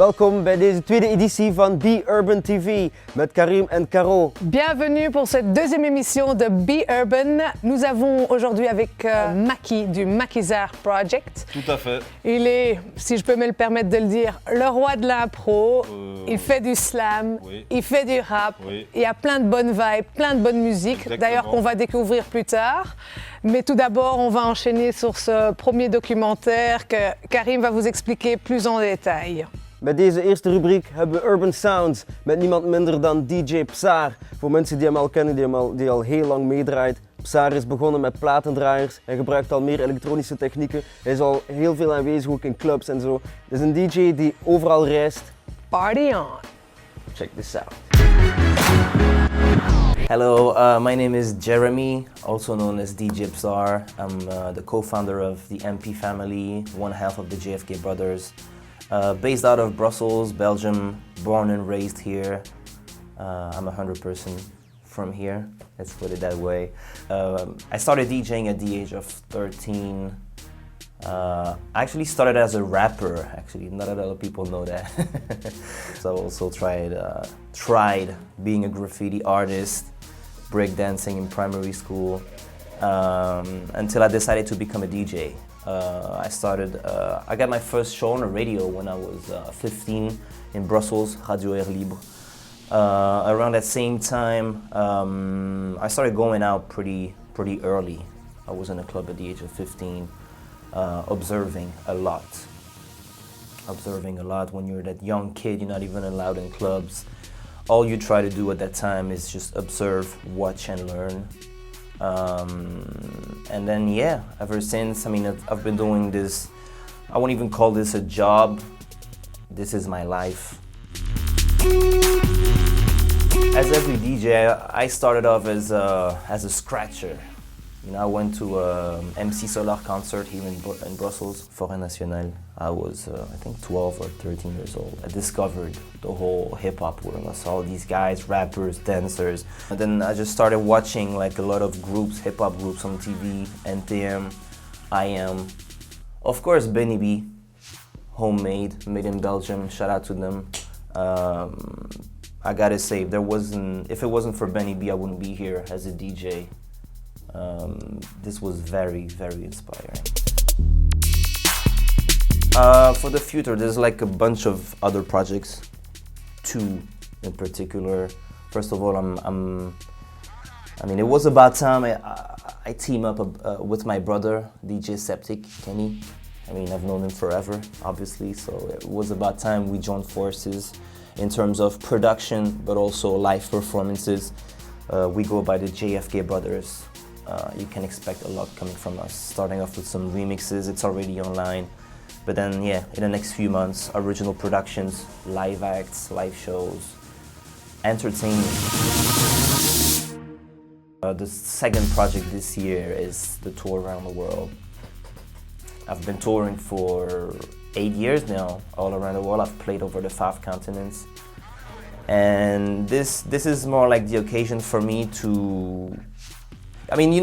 Welkom bij deze tweede editie van Be Urban TV met Karim en Caro. Bienvenue pour cette deuxième émission de Be Urban. Nous avons aujourd'hui avec Maki du Makizar Project. Tout à fait. Il est, si je peux me le permettre de le dire, le roi de l'impro. Il fait du slam, oui. Il fait du rap. Oui. Il y a plein de bonnes vibes, plein de bonne musique, Exactement. d'ailleurs qu'on va découvrir plus tard. Mais tout d'abord, on va enchaîner sur ce premier documentaire que Karim va vous expliquer plus en détail. Bij deze eerste rubriek hebben we Urban Sounds met niemand minder dan DJ Psaar. Voor mensen die hem al kennen, die al heel lang meedraait. Psaar is begonnen met platendraaiers. Hij gebruikt al meer elektronische technieken. Hij is al heel veel aanwezig ook in clubs en zo. Het is een DJ die overal reist. Party on! Check this out. Hello, my name is Jeremy, also known as DJ Psaar. I'm the co-founder of the MP family, one half of the JFK Brothers. Based out of Brussels, Belgium, born and raised here. I'm 100% from here, let's put it that way. I started DJing at the age of 13. I actually started as a rapper, not a lot of people know that. So I also tried being a graffiti artist, breakdancing in primary school, until I decided to become a DJ. I got my first show on the radio when I was 15 in Brussels, Radio Air Libre. Around that same time, I started going out pretty early. I was in a club at the age of 15, observing a lot. When you're that young kid, you're not even allowed in clubs. All you try to do at that time is just observe, watch and learn. And then ever since, I've been doing this, I won't even call this a job, this is my life. As every DJ, I started off as a scratcher. I went to MC Solar concert here in Brussels, Forêt Nationale. I was, I think, 12 or 13 years old. I discovered the whole hip-hop world. I saw these guys, rappers, dancers. And then I just started watching like a lot of groups, hip-hop groups on TV, NTM, IM. Of course, Benny B, homemade, made in Belgium, shout out to them. I gotta say, if it wasn't for Benny B, I wouldn't be here as a DJ. This was very, very inspiring. For the future, there's like a bunch of other projects, two in particular. First of all, it was about time I team up with my brother, DJ Septic, Kenny. I've known him forever, obviously, so it was about time we joined forces in terms of production, but also live performances. We go by the JFK Brothers. You can expect a lot coming from us, starting off with some remixes, it's already online. But then, in the next few months, original productions, live acts, live shows, entertainment. The second project this year is the tour around the world. I've been touring for 8 years now, all around the world. I've played over the 5 continents. And this is more like the occasion for me to...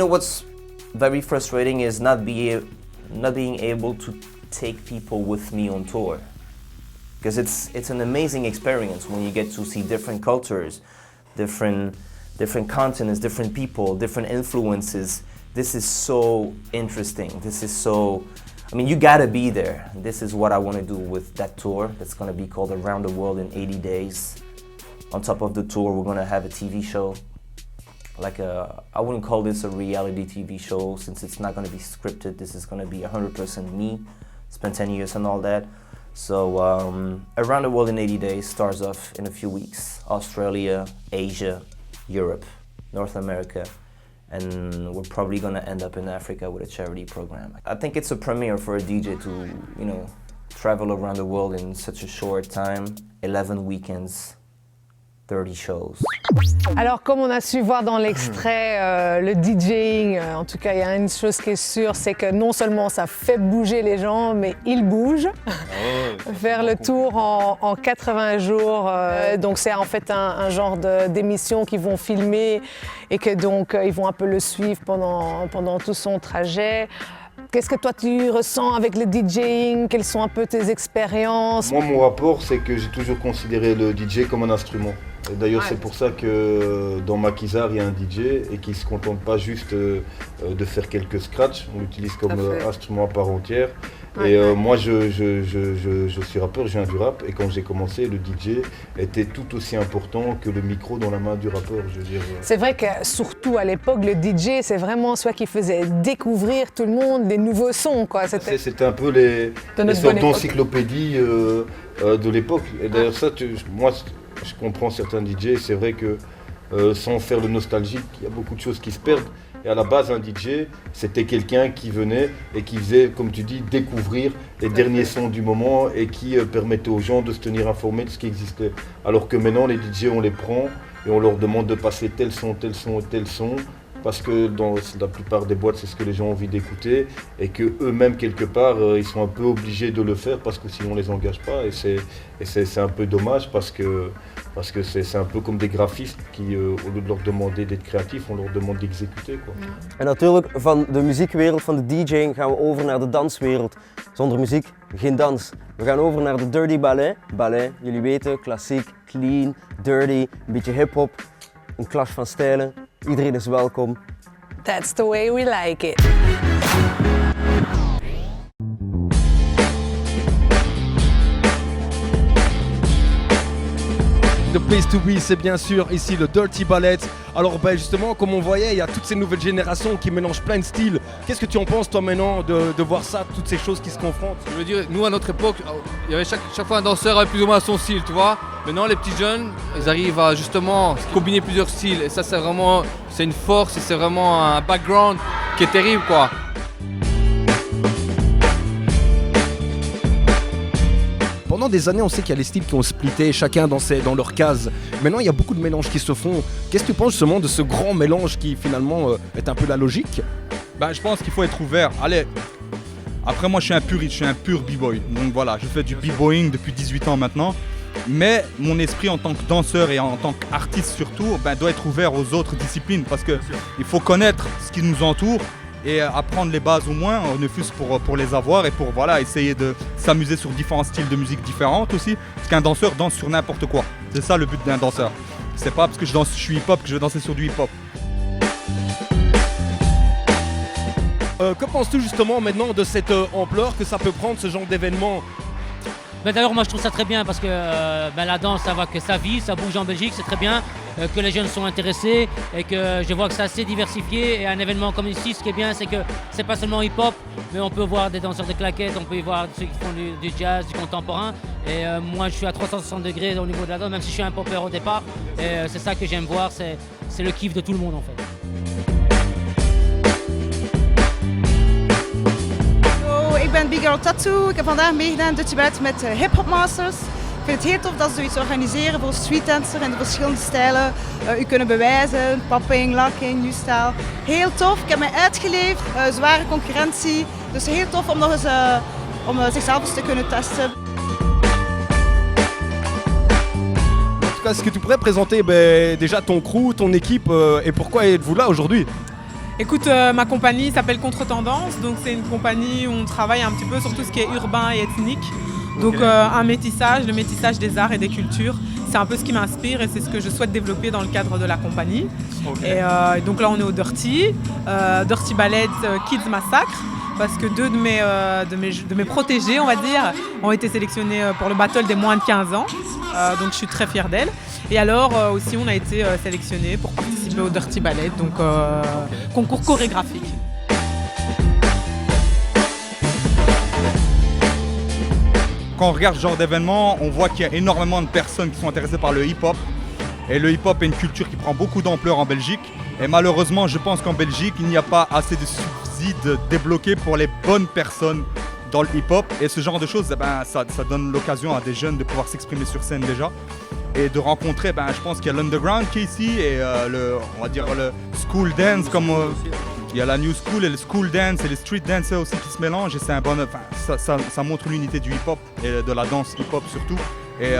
what's very frustrating is not being able to take people with me on tour. Because it's an amazing experience when you get to see different cultures, different continents, different people, different influences. This is so interesting. You gotta be there. This is what I want to do with that tour. That's gonna be called Around the World in 80 Days. On top of the tour, we're gonna have a TV show. I wouldn't call this a reality TV show since it's not going to be scripted. This is going to be 100% me, spent 10 years and all that. So Around the World in 80 Days starts off in a few weeks. Australia, Asia, Europe, North America, and we're probably going to end up in Africa with a charity program. I think it's a premiere for a DJ to, travel around the world in such a short time, 11 weekends. 30 shows. Alors, comme on a su voir dans l'extrait, le DJing, en tout cas, il y a une chose qui est sûre, c'est que non seulement ça fait bouger les gens, mais ils bougent. Faire le tour en 80 jours. Donc, c'est en fait un genre d'émission qu'ils vont filmer et que donc ils vont un peu le suivre pendant tout son trajet. Qu'est-ce que toi tu ressens avec le DJing? Quelles sont un peu tes expériences? Moi, mon rapport, c'est que j'ai toujours considéré le DJ comme un instrument. Et d'ailleurs, c'est pour ça que dans Maquisard, il y a un DJ et qui ne se contente pas juste de faire quelques scratchs. On l'utilise comme instrument à part entière. Moi, je suis rappeur, je viens du rap. Et quand j'ai commencé, le DJ était tout aussi important que le micro dans la main du rappeur. Je veux dire. C'est vrai que surtout à l'époque, le DJ, c'est vraiment celui qui faisait découvrir tout le monde des nouveaux sons, quoi. C'était un peu les sortes d'encyclopédies de l'époque. Et d'ailleurs, moi, je comprends certains DJ. C'est vrai que sans faire le nostalgique, il y a beaucoup de choses qui se perdent. Et à la base, un DJ, c'était quelqu'un qui venait et qui faisait, comme tu dis, découvrir les derniers sons du moment et qui permettait aux gens de se tenir informés de ce qui existait. Alors que maintenant, les DJ, on les prend et on leur demande de passer tel son, tel son et tel son. Parce que dans la plupart des boîtes, c'est ce que les gens ont envie d'écouter et qu'eux-mêmes, quelque part, ils sont un peu obligés de le faire parce que sinon on ne les engage pas. Et c'est un peu dommage parce que c'est un peu comme des graphistes qui, au lieu de leur demander d'être créatifs, on leur demande d'exécuter. En natuurlijk, van de muziekwereld, van de DJing, gaan we over naar de danswereld. Zonder muziek, geen dans. We gaan over naar de Dirty Ballet. Ballet, jullie weten, klassiek, clean, dirty, een beetje hip-hop. Een clash van stijlen. Iedereen is welkom. That's the way we like it. The place to be, c'est bien sûr ici le Dirty Ballet. Alors justement, comme on voyait, il y a toutes ces nouvelles générations qui mélangent plein de styles. Qu'est-ce que tu en penses toi maintenant de voir ça, toutes ces choses qui se confrontent? Je veux dire, nous à notre époque, il y avait chaque fois un danseur avec plus ou moins son style, tu vois. Maintenant les petits jeunes, ils arrivent à justement combiner plusieurs styles et ça c'est une force et c'est vraiment un background qui est terrible, quoi. Pendant des années, on sait qu'il y a les styles qui ont splitté, chacun dans leur case. Maintenant, il y a beaucoup de mélanges qui se font. Qu'est-ce que tu penses justement de ce grand mélange qui finalement est un peu la logique? Je pense qu'il faut être ouvert. Allez, après moi je suis un pur b-boy. Donc voilà, je fais du b-boying depuis 18 ans maintenant. Mais mon esprit en tant que danseur et en tant qu'artiste surtout, doit être ouvert aux autres disciplines parce qu'il faut connaître ce qui nous entoure et apprendre les bases au moins, ne fût-ce pour les avoir et pour essayer de s'amuser sur différents styles de musique différentes aussi. Parce qu'un danseur danse sur n'importe quoi. C'est ça le but d'un danseur. C'est pas parce que je suis hip-hop que je vais danser sur du hip-hop. Que penses-tu justement maintenant de cette ampleur que ça peut prendre ce genre d'événement? D'ailleurs, moi je trouve ça très bien parce que la danse, ça va que ça vit, ça bouge en Belgique, c'est très bien, que les jeunes sont intéressés et que je vois que c'est assez diversifié. Et un événement comme ici, ce qui est bien, c'est que c'est pas seulement hip-hop, mais on peut voir des danseurs de claquettes, on peut y voir ceux qui font du jazz, du contemporain. Et moi je suis à 360 degrés au niveau de la danse, même si je suis un popper au départ. Et c'est ça que j'aime voir, c'est le kiff de tout le monde en fait. Ik ben Big Girl Tattoo. Ik heb vandaag meegedaan aan Dirty Ballet met Hip Hop Masters. Ik vind het heel tof dat ze zoiets organiseren voor streetdancer en de verschillende stijlen. U kunnen bewijzen, popping, locking, new style. Heel tof, ik heb mij uitgeleefd, zware concurrentie. Dus heel tof om nog eens om zichzelf eens te kunnen testen. En tout cas, est-ce que tu pourrais présenter déjà ton crew, ton équipe et pourquoi êtes-vous là aujourd'hui? Écoute, ma compagnie s'appelle Contre-Tendance, donc c'est une compagnie où on travaille un petit peu sur tout ce qui est urbain et ethnique. Donc un métissage, le métissage des arts et des cultures, c'est un peu ce qui m'inspire et c'est ce que je souhaite développer dans le cadre de la compagnie. Et donc là on est au Dirty Ballet Kids Massacre, parce que deux de mes protégés, on va dire, ont été sélectionnés pour le battle des moins de 15 ans. Donc je suis très fière d'elle. Et alors aussi on a été sélectionnés pour participer au Dirty Ballet, donc concours chorégraphique. Quand on regarde ce genre d'événement, on voit qu'il y a énormément de personnes qui sont intéressées par le hip-hop. Et le hip-hop est une culture qui prend beaucoup d'ampleur en Belgique. Et malheureusement, je pense qu'en Belgique, il n'y a pas assez de subsides débloqués pour les bonnes personnes dans le hip-hop. Et ce genre de choses, ça donne l'occasion à des jeunes de pouvoir s'exprimer sur scène déjà. Et de rencontrer, je pense qu'il y a l'underground qui est ici et on va dire le school dance, comme il y a la new school et le school dance et les street dancers aussi qui se mélangent. Et c'est un bon, ça montre l'unité du hip-hop et de la danse hip-hop surtout. Et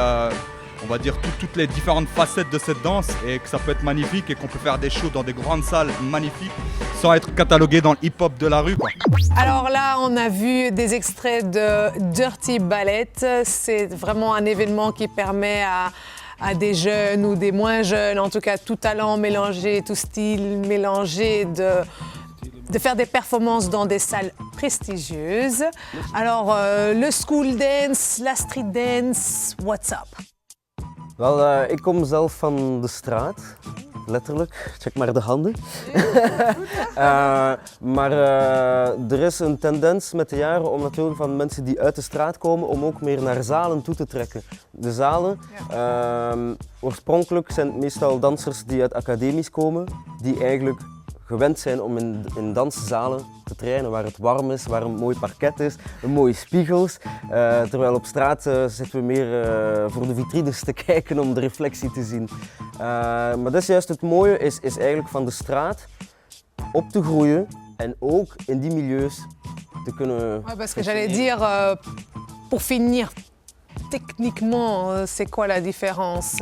on va dire toutes les différentes facettes de cette danse et que ça peut être magnifique et qu'on peut faire des shows dans des grandes salles magnifiques sans être catalogué dans le hip-hop de la rue, quoi. Alors là, on a vu des extraits de Dirty Ballet. C'est vraiment un événement qui permet à des jeunes ou des moins jeunes, en tout cas tout talent mélangé, tout style mélangé, de faire des performances dans des salles prestigieuses. Alors, le school dance, la street dance, what's up? Wel, ik kom zelf van de straat, letterlijk. Check maar de handen. Maar er is een tendens met de jaren om natuurlijk van mensen die uit de straat komen om ook meer naar zalen toe te trekken. De zalen, oorspronkelijk zijn het meestal dansers die uit academies komen, die eigenlijk gewend zijn om in danszalen te trainen waar het warm is, waar een mooi parket is, mooie spiegels. Terwijl op straat zitten we meer voor de vitrines te kijken om de reflectie te zien. Maar dat is juist het mooie, is eigenlijk van de straat op te groeien en ook in die milieus te kunnen... Ouais, parce que j'allais dire, pour finir, techniquement, c'est quoi la différence?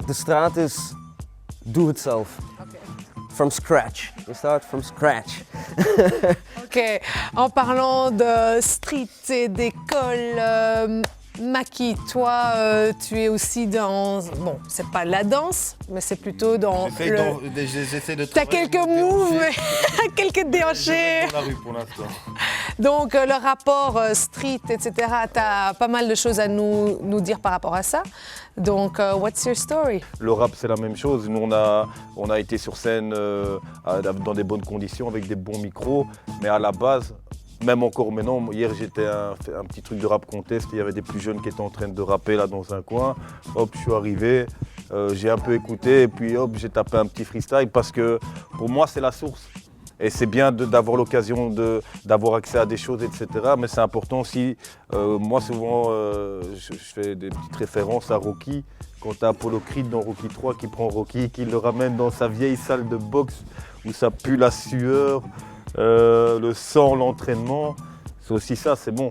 De straat is doe het zelf. From scratch. We start from scratch. Ok, en parlant de street et d'école, Maki, toi, tu es aussi dans... Bon, c'est pas la danse, mais c'est plutôt dans J'essaie de T'as quelques moves, mais quelques déhanchés. dans la rue pour l'instant. Donc le rapport street, etc., t'as pas mal de choses à nous dire par rapport à ça. Donc, what's your story? Le rap, c'est la même chose. Nous, on a été sur scène dans des bonnes conditions, avec des bons micros. Mais à la base, même encore maintenant, hier, j'étais un petit truc de rap contest. Il y avait des plus jeunes qui étaient en train de rapper là dans un coin. Hop, je suis arrivé, j'ai un peu écouté et puis hop, j'ai tapé un petit freestyle parce que pour moi, c'est la source. Et c'est bien d'avoir l'occasion d'avoir accès à des choses, etc. Mais c'est important aussi, moi souvent je fais des petites références à Rocky. Quand tu as Apollo Creed dans Rocky 3 qui prend Rocky, qui le ramène dans sa vieille salle de boxe où ça pue la sueur, le sang, l'entraînement. C'est aussi ça, c'est bon.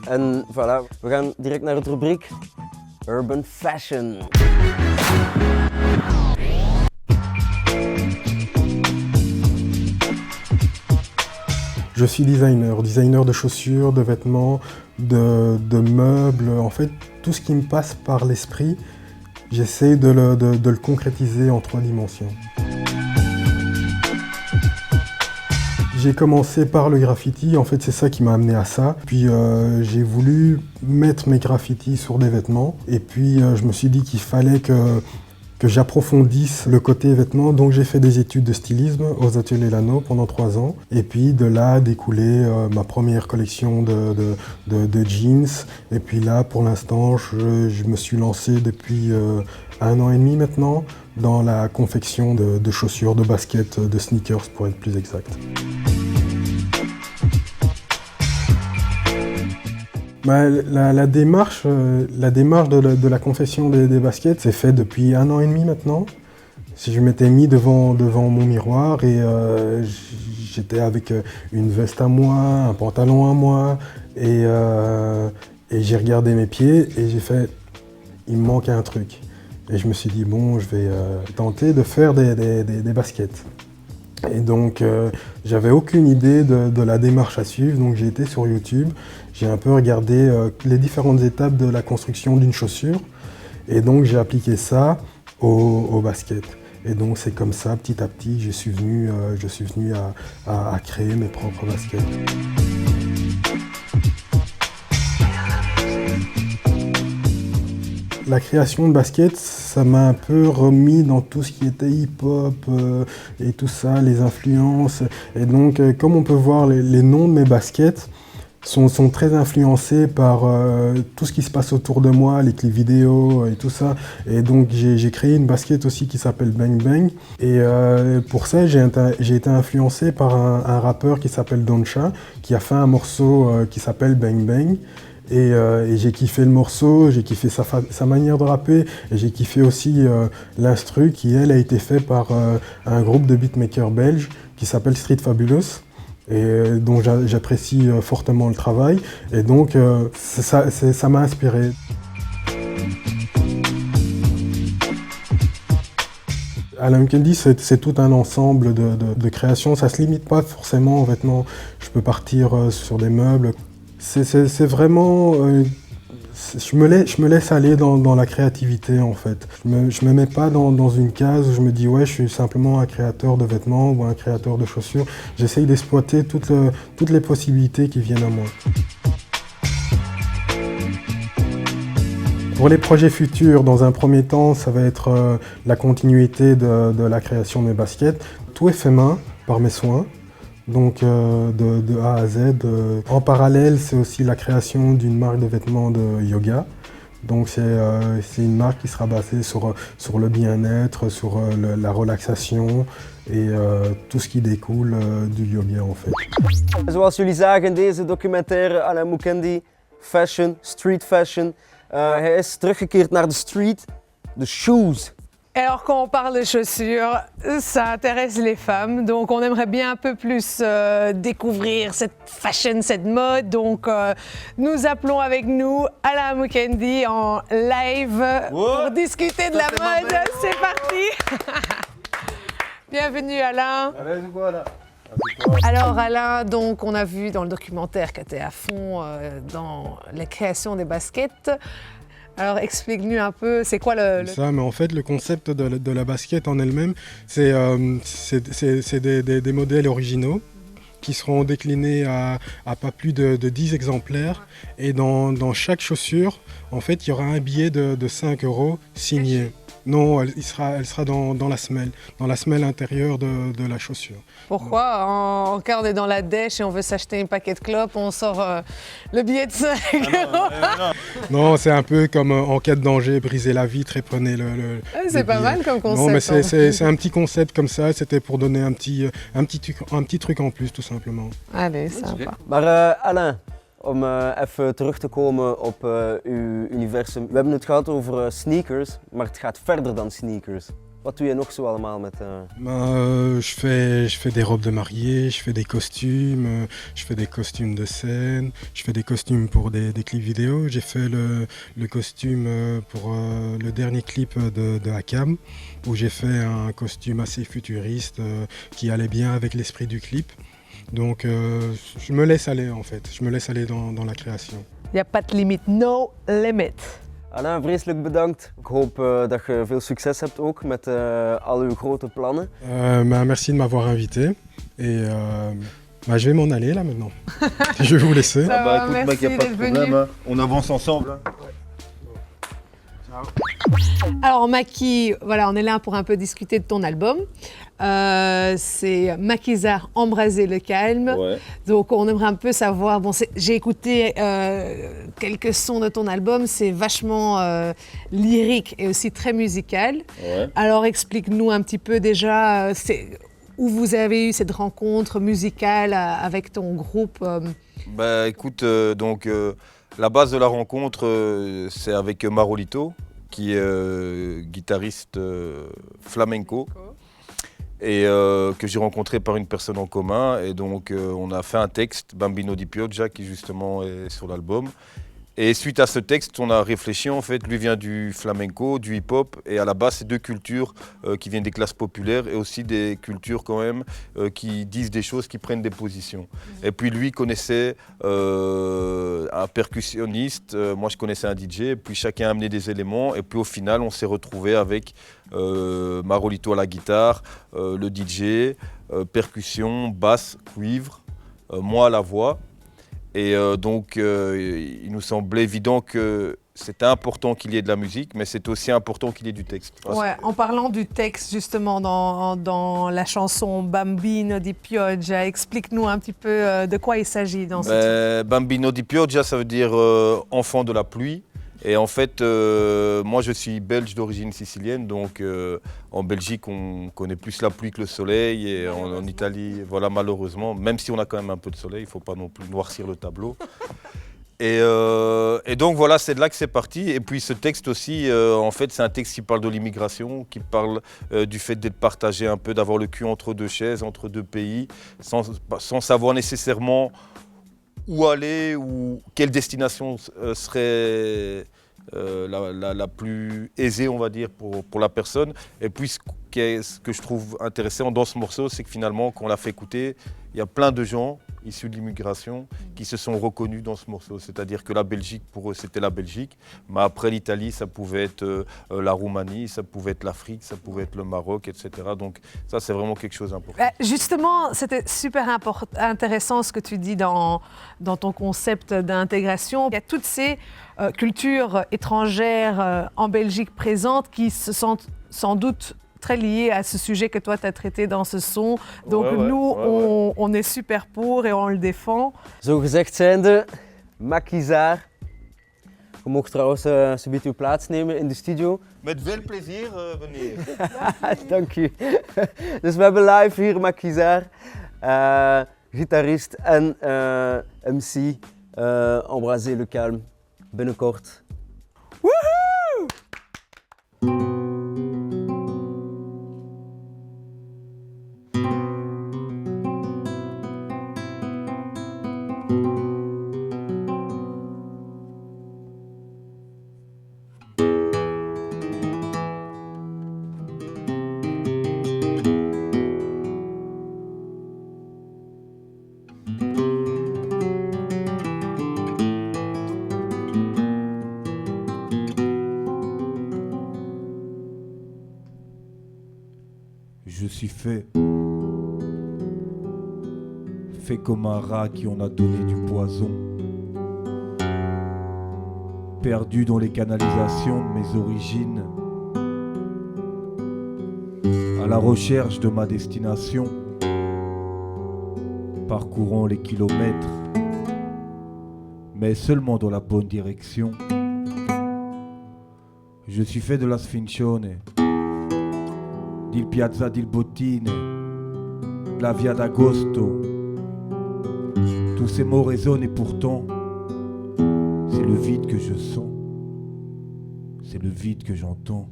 En voilà, we gaan direct naar het rubriek Urban Fashion. Je suis designer de chaussures, de vêtements, de meubles, en fait tout ce qui me passe par l'esprit, j'essaie de le concrétiser en 3 dimensions. J'ai commencé par le graffiti, en fait c'est ça qui m'a amené à ça. Puis j'ai voulu mettre mes graffitis sur des vêtements et puis je me suis dit qu'il fallait que j'approfondisse le côté vêtements, donc j'ai fait des études de stylisme aux ateliers Lano pendant 3 ans. Et puis de là a découlé ma première collection de jeans. Et puis là, pour l'instant, je me suis lancé depuis 1 an et demi maintenant dans la confection de chaussures, de baskets, de sneakers pour être plus exact. Bah, la démarche de la confection des baskets, c'est fait depuis 1 an et demi maintenant. Je m'étais mis devant mon miroir et j'étais avec une veste à moi, un pantalon à moi et j'ai regardé mes pieds et j'ai fait, il me manque un truc. Et je me suis dit bon, je vais tenter de faire des baskets. Et donc j'avais aucune idée de la démarche à suivre, donc j'ai été sur YouTube, j'ai un peu regardé les différentes étapes de la construction d'une chaussure et donc j'ai appliqué ça au basket. Et donc c'est comme ça, petit à petit, je suis venu à créer mes propres baskets. La création de baskets, ça m'a un peu remis dans tout ce qui était hip-hop et tout ça, les influences. Et donc, comme on peut voir, les noms de mes baskets sont très influencés par tout ce qui se passe autour de moi, les clips vidéo et tout ça. Et donc, j'ai créé une basket aussi qui s'appelle Bang Bang. Et pour ça, j'ai été influencé par un rappeur qui s'appelle Doncha, qui a fait un morceau qui s'appelle Bang Bang. Et j'ai kiffé le morceau, j'ai kiffé sa manière de rapper et j'ai kiffé aussi l'instru qui elle a été fait par un groupe de beatmakers belges qui s'appelle Street Fabulous et dont j'apprécie fortement le travail et donc ça m'a inspiré. Alain Mukendi, c'est tout un ensemble de créations. Ça ne se limite pas forcément aux vêtements. Je peux partir sur des meubles. C'est vraiment... je me laisse aller dans la créativité en fait. Je me mets pas dans une case où je me dis ouais je suis simplement un créateur de vêtements ou un créateur de chaussures. J'essaye d'exploiter toutes les possibilités qui viennent à moi. Pour les projets futurs, dans un premier temps, ça va être la continuité de la création de mes baskets. Tout est fait main par mes soins. Donc de A à Z. En parallèle, c'est aussi la création d'une marque de vêtements de yoga. Donc c'est une marque qui sera basée sur le bien-être, sur la relaxation et tout ce qui découle du yoga en fait. Zoals jullie zagen in deze documentaire, Alain Mukendi, fashion, street fashion. Hij is teruggekeerd naar de street, de shoes. Alors quand on parle de chaussures, ça intéresse les femmes, donc on aimerait bien un peu plus découvrir cette fashion, cette mode. Donc nous appelons avec nous Alain Mukendi en live pour discuter de la mode. C'est parti. Bienvenue Alain. Alors Alain, donc on a vu dans le documentaire que tu es à fond dans la création des baskets. Alors explique-nous un peu, c'est quoi Ça, mais en fait le concept de la basket en elle-même, c'est des modèles originaux qui seront déclinés à pas plus de 10 exemplaires. Et dans chaque chaussure, en fait, il y aura un billet de 5 € signé. Non, elle sera dans la semelle intérieure de la chaussure. Pourquoi en cas on est dans la dèche et on veut s'acheter un paquet de clopes, on sort le billet de 5 €. Non, c'est un peu comme en cas de danger, briser la vitre et prenez le c'est pas mal comme concept. Non, mais c'est un petit concept comme ça, c'était pour donner un petit truc en plus tout simplement. Allez, sympa. Maar Alain, om even terug te komen op uw universum. We hebben het gehad over sneakers, maar het gaat verder dan sneakers. Wat doe je nog zo allemaal met... Je fais des robes de mariée, je fais des costumes, je fais des costumes de scène, je fais des costumes pour des clips vidéo. J'ai fait le costume pour le dernier clip de Akam, où j'ai fait un costume assez futuriste qui allait bien avec l'esprit du clip. Donc je me laisse aller en fait, je me laisse aller dans la création. Il n'y a pas de limite, no limit. Alain, vreselijk bedankt. Ik hoop dat je veel succes hebt ook met al uw grote plannen. Merci de m'avoir invité et je vais m'en aller là maintenant. Je vais vous laisser. Ça va, écoute, mec, y a pas de problème, hein. On avance ensemble. Hein. Alors Maki, voilà, on est là pour un peu discuter de ton album. C'est Maquisard, Embraser le calme. Ouais. Donc on aimerait un peu savoir, bon, j'ai écouté quelques sons de ton album, c'est vachement lyrique et aussi très musical. Ouais. Alors explique-nous un petit peu déjà où vous avez eu cette rencontre musicale avec ton groupe. Bah écoute, la base de la rencontre, c'est avec Marolito, qui est guitariste flamenco, et que j'ai rencontré par une personne en commun. Et donc on a fait un texte, Bambino di Pioggia, qui justement est sur l'album. Et suite à ce texte, on a réfléchi, en fait, lui vient du flamenco, du hip-hop, et à la base, c'est deux cultures qui viennent des classes populaires et aussi des cultures quand même qui disent des choses, qui prennent des positions. Et puis lui connaissait un percussionniste, moi je connaissais un DJ, et puis chacun a amené des éléments, et puis au final, on s'est retrouvé avec Marolito à la guitare, le DJ, percussion, basse, cuivre, moi à la voix. Et il nous semblait évident que c'était important qu'il y ait de la musique, mais c'est aussi important qu'il y ait du texte. Ouais, en parlant du texte justement dans la chanson Bambino di Pioggia, explique-nous un petit peu de quoi il s'agit dans ce titre. Bambino di Pioggia, ça veut dire enfant de la pluie. Et en fait, moi je suis belge d'origine sicilienne, donc en Belgique on connaît plus la pluie que le soleil, et en Italie, voilà, malheureusement, même si on a quand même un peu de soleil, il ne faut pas non plus noircir le tableau. Et donc voilà, c'est de là que c'est parti. Et puis ce texte aussi, en fait, c'est un texte qui parle de l'immigration, qui parle du fait d'être partagé un peu, d'avoir le cul entre deux chaises, entre deux pays, sans savoir nécessairement où aller ou quelle destination serait la plus aisée, on va dire, pour la personne. Et puis ce que je trouve intéressant dans ce morceau, c'est que finalement, quand on l'a fait écouter, il y a plein de gens issus de l'immigration qui se sont reconnus dans ce morceau. C'est-à-dire que la Belgique, pour eux, c'était la Belgique. Mais après l'Italie, ça pouvait être la Roumanie, ça pouvait être l'Afrique, ça pouvait être le Maroc, etc. Donc ça, c'est vraiment quelque chose d'important. Justement, c'était super intéressant ce que tu dis dans ton concept d'intégration. Il y a toutes ces cultures étrangères en Belgique présentes qui se sentent sans doute très liées à ce sujet que toi tu as traité dans ce son. Donc on est super pour et on le défend. Zo gezegd zijnde, Makizaar. Je mag trouwens zometeen uw plaats nemen in de studio. Met veel plezier, meneer. Dank u. Dus we hebben live hier Makizaar, gitarist en MC, Embrasez le Calme, binnenkort. Woohoo! Je suis fait comme un rat qui en a donné du poison, perdu dans les canalisations de mes origines, à la recherche de ma destination, parcourant les kilomètres, mais seulement dans la bonne direction. Je suis fait de la Sfincione, del Piazza del Bottine, de la Via d'Agosto. Tous ces mots résonnent et pourtant, c'est le vide que je sens, c'est le vide que j'entends.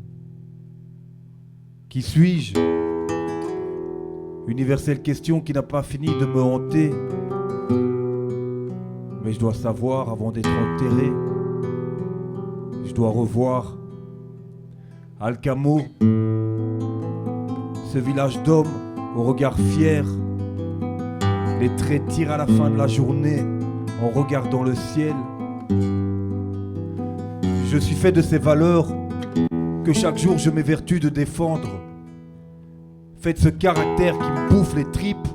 Qui suis-je? Universelle question qui n'a pas fini de me hanter. Mais je dois savoir avant d'être enterré. Je dois revoir Alcamo, ce village d'hommes au regard fier. Les traits tirent à la fin de la journée en regardant le ciel. Je suis fait de ces valeurs que chaque jour je m'évertue de défendre. Fait de ce caractère qui me bouffe les tripes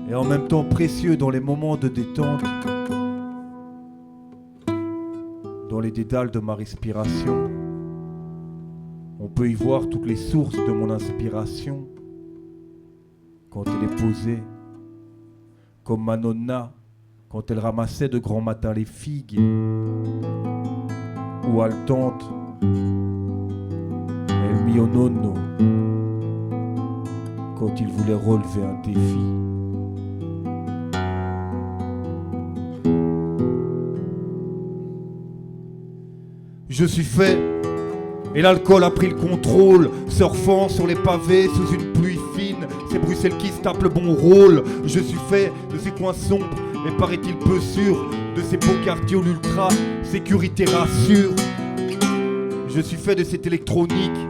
et en même temps précieux dans les moments de détente. Dans les dédales de ma respiration, on peut y voir toutes les sources de mon inspiration. Quand elle est posée, comme ma nonna, quand elle ramassait de grand matin les figues, ou haletante, elle mio nonno, quand il voulait relever un défi. Je suis fait, et l'alcool a pris le contrôle, surfant sur les pavés sous une pluie fine. C'est Bruxelles qui se tape le bon rôle. Je suis fait de ces coins sombres, et paraît-il peu sûr, de ces beaux quartiers où l'ultra sécurité rassure. Je suis fait de cette électronique,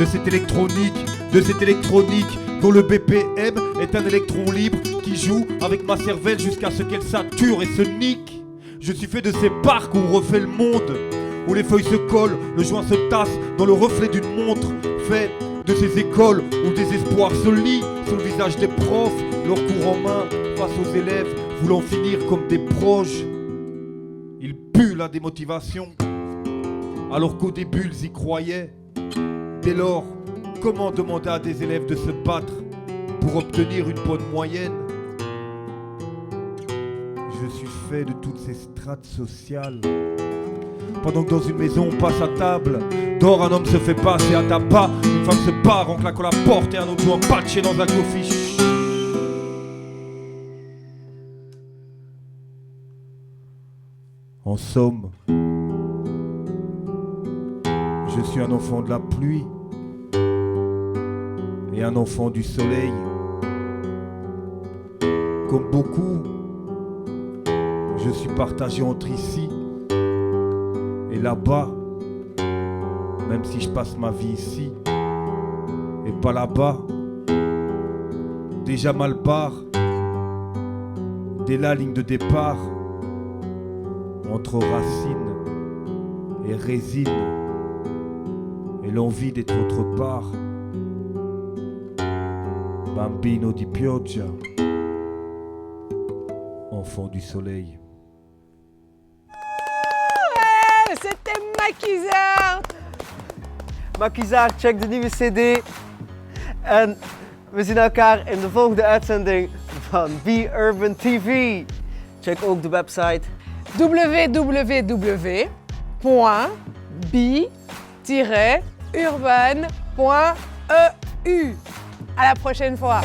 de cette électronique, de cette électronique, dont le BPM est un électron libre qui joue avec ma cervelle jusqu'à ce qu'elle sature et se nique. Je suis fait de ces parcs où on refait le monde, où les feuilles se collent, le joint se tasse dans le reflet d'une montre. Fait de ces écoles où des espoirs se lient sur le visage des profs, leur cours en main face aux élèves voulant finir comme des proches. Ils puent la démotivation, alors qu'au début ils y croyaient. Dès lors, comment demander à des élèves de se battre pour obtenir une bonne moyenne? Je suis fait de toutes ces strates sociales. Pendant que dans une maison on passe à table, dehors un homme se fait passer à tabac, une femme se barre en claquant la porte et un autre joue patché dans un coffee. En somme, je suis un enfant de la pluie et un enfant du soleil. Comme beaucoup, je suis partagé entre ici Et là-bas, même si je passe ma vie ici, et pas là-bas, déjà mal barre, dès la ligne de départ, entre racines et résine, et l'envie d'être autre part. Bambino di pioggia, enfant du soleil. Ouais, c'était Maquisard. Maquisard, check de nieuwe CD. En we zien elkaar in de volgende uitzending van Be Urban TV. Check ook de website www.bi-urban.eu. À la prochaine fois.